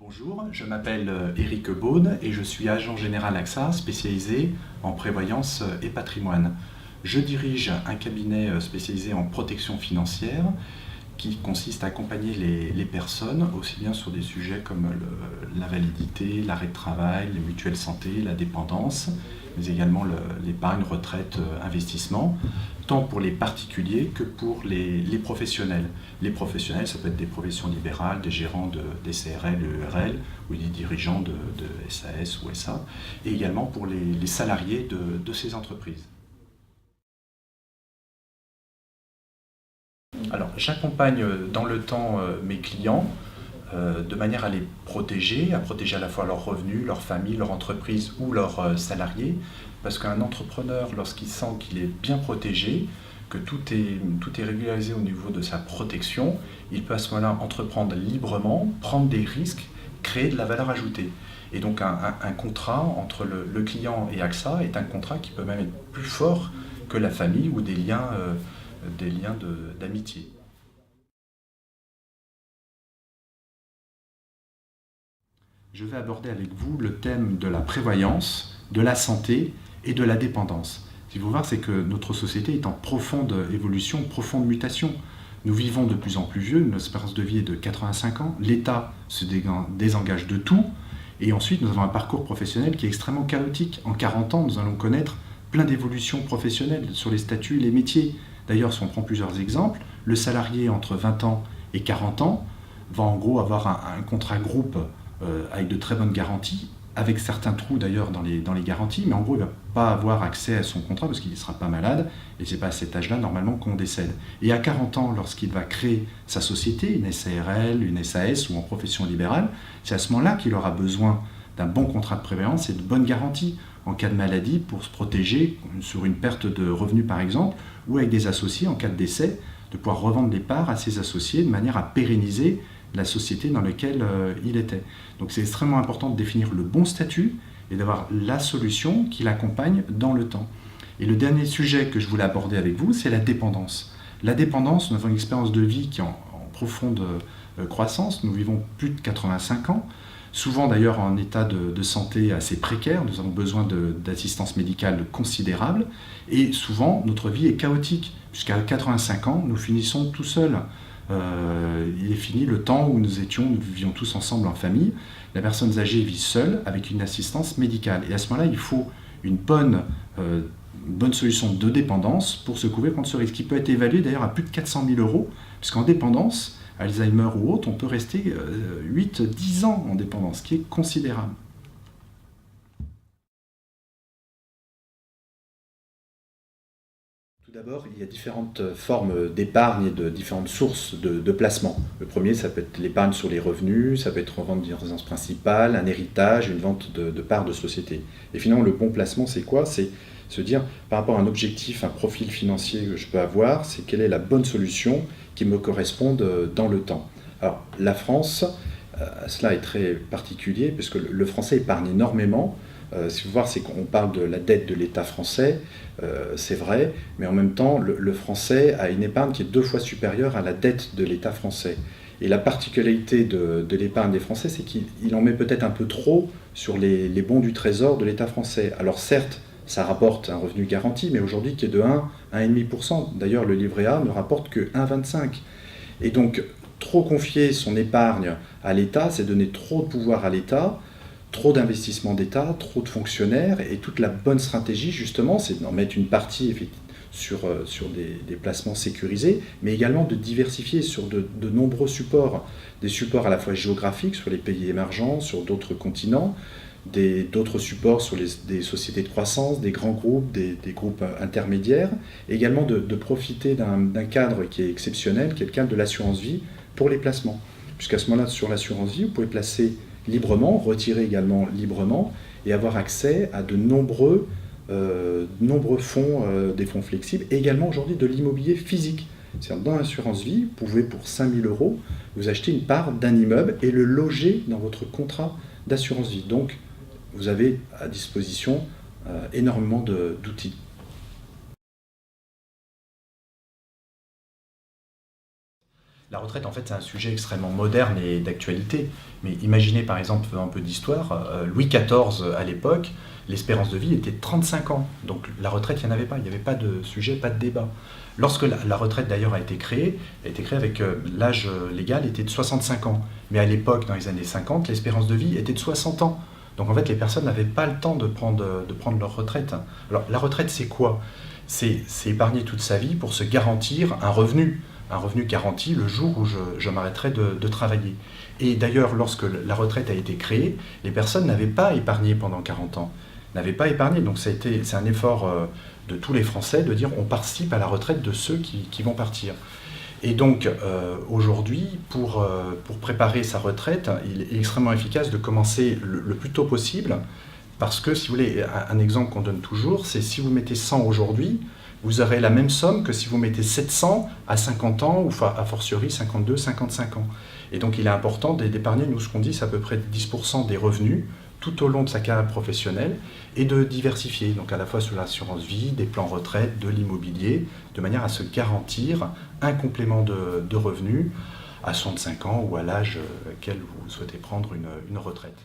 Bonjour, je m'appelle Éric Beaune et je suis agent général AXA spécialisé en prévoyance et patrimoine. Je dirige un cabinet spécialisé en protection financière qui consiste à accompagner les personnes aussi bien sur des sujets comme la validité, l'arrêt de travail, les mutuelles santé, la dépendance, mais également l'épargne, retraite, investissement, tant pour les particuliers que pour les professionnels. Les professionnels, ça peut être des professions libérales, des gérants des CRL, EURL, ou des dirigeants de SAS ou SA, et également pour les salariés de ces entreprises. Alors, j'accompagne dans le temps mes clients de manière à les protéger, à protéger à la fois leurs revenus, leur famille, leur entreprise ou leurs salariés, parce qu'un entrepreneur, lorsqu'il sent qu'il est bien protégé, que tout est régularisé au niveau de sa protection, il peut à ce moment-là entreprendre librement, prendre des risques, créer de la valeur ajoutée. Et donc un contrat entre le client et AXA est un contrat qui peut même être plus fort que la famille ou des liens d'amitié. Je vais aborder avec vous le thème de la prévoyance, de la santé et de la dépendance. Ce qu'il faut voir, c'est que notre société est en profonde évolution, profonde mutation. Nous vivons de plus en plus vieux, une espérance de vie est de 85 ans, l'État se désengage de tout, et ensuite nous avons un parcours professionnel qui est extrêmement chaotique. En 40 ans, nous allons connaître plein d'évolutions professionnelles sur les statuts et les métiers. D'ailleurs, si on prend plusieurs exemples, le salarié entre 20 ans et 40 ans va en gros avoir un contrat groupe avec de très bonnes garanties, avec certains trous d'ailleurs dans les garanties, mais en gros il ne va pas avoir accès à son contrat parce qu'il ne sera pas malade, et ce n'est pas à cet âge-là normalement qu'on décède. Et à 40 ans, lorsqu'il va créer sa société, une SARL, une SAS ou en profession libérale, c'est à ce moment-là qu'il aura besoin d'un bon contrat de prévoyance et de bonnes garanties en cas de maladie pour se protéger sur une perte de revenus par exemple, ou avec des associés en cas de décès, de pouvoir revendre les parts à ses associés de manière à pérenniser la société dans laquelle il était. Donc c'est extrêmement important de définir le bon statut et d'avoir la solution qui l'accompagne dans le temps. Et le dernier sujet que je voulais aborder avec vous, c'est la dépendance. La dépendance, nous avons une expérience de vie qui est en profonde croissance. Nous vivons plus de 85 ans, souvent d'ailleurs en état de santé assez précaire. Nous avons besoin d'assistance médicale considérable et souvent notre vie est chaotique. Jusqu'à 85 ans, nous finissons tout seuls. Il est fini le temps où nous vivions tous ensemble en famille. La personne âgée vit seule avec une assistance médicale. Et à ce moment-là, il faut une bonne solution de dépendance pour se couvrir contre ce risque, qui peut être évalué d'ailleurs à plus de 400 000 euros, puisqu'en dépendance, Alzheimer ou autre, on peut rester 8-10 ans en dépendance, ce qui est considérable. Tout d'abord, il y a différentes formes d'épargne et de différentes sources de placement. Le premier, ça peut être l'épargne sur les revenus, ça peut être revente d'une résidence principale, un héritage, une vente de parts de société. Et finalement, le bon placement, c'est quoi? C'est se dire, par rapport à un objectif, un profil financier que je peux avoir, c'est quelle est la bonne solution qui me corresponde dans le temps. Alors, la France, cela est très particulier, puisque le français épargne énormément. Si vous voyez, c'est qu'on parle de la dette de l'État français, c'est vrai, mais en même temps, le français a une épargne qui est 2 fois supérieure à la dette de l'État français. Et la particularité de l'épargne des Français, c'est qu'il en met peut-être un peu trop sur les bons du trésor de l'État français. Alors certes, ça rapporte un revenu garanti, mais aujourd'hui qui est de 1 à 1,5%. D'ailleurs, le livret A ne rapporte que 1,25%. Et donc, trop confier son épargne à l'État, c'est donner trop de pouvoir à l'État, trop d'investissements d'État, trop de fonctionnaires, et toute la bonne stratégie, justement, c'est d'en mettre une partie sur des placements sécurisés, mais également de diversifier sur de nombreux supports, des supports à la fois géographiques sur les pays émergents, sur d'autres continents, d'autres supports sur des sociétés de croissance, des grands groupes, des groupes intermédiaires, et également de profiter d'un cadre qui est exceptionnel, qui est le cadre de l'assurance vie pour les placements. Puisqu'à ce moment-là, sur l'assurance vie, vous pouvez placer librement, retirer également librement, et avoir accès à de nombreux fonds, des fonds flexibles, et également aujourd'hui de l'immobilier physique. C'est-à-dire dans l'assurance vie, vous pouvez pour 5 000 euros, vous acheter une part d'un immeuble et le loger dans votre contrat d'assurance vie. Donc, vous avez à disposition énormément d'outils. La retraite, en fait, c'est un sujet extrêmement moderne et d'actualité. Mais imaginez, par exemple, faisant un peu d'histoire, Louis XIV, à l'époque, l'espérance de vie était de 35 ans. Donc la retraite, il n'y en avait pas. Il n'y avait pas de sujet, pas de débat. Lorsque la retraite, d'ailleurs, a été créée avec l'âge légal était de 65 ans. Mais à l'époque, dans les années 50, l'espérance de vie était de 60 ans. Donc en fait, les personnes n'avaient pas le temps de prendre leur retraite. Alors la retraite, c'est quoi? C'est épargner toute sa vie pour se garantir un revenu garanti le jour où je m'arrêterai de travailler. Et d'ailleurs, lorsque la retraite a été créée, les personnes n'avaient pas épargné pendant 40 ans, n'avaient pas épargné. Donc c'est un effort de tous les Français de dire on participe à la retraite de ceux qui vont partir. Et donc aujourd'hui, pour préparer sa retraite, il est extrêmement efficace de commencer le plus tôt possible, parce que, si vous voulez, un exemple qu'on donne toujours, c'est si vous mettez 100 aujourd'hui, vous aurez la même somme que si vous mettez 700 à 50 ans, ou a fortiori 52, 55 ans. Et donc il est important d'épargner, nous ce qu'on dit, c'est à peu près 10% des revenus tout au long de sa carrière professionnelle, et de diversifier, donc à la fois sur l'assurance vie, des plans retraite, de l'immobilier, de manière à se garantir un complément de revenus à 65 ans ou à l'âge auquel vous souhaitez prendre une retraite.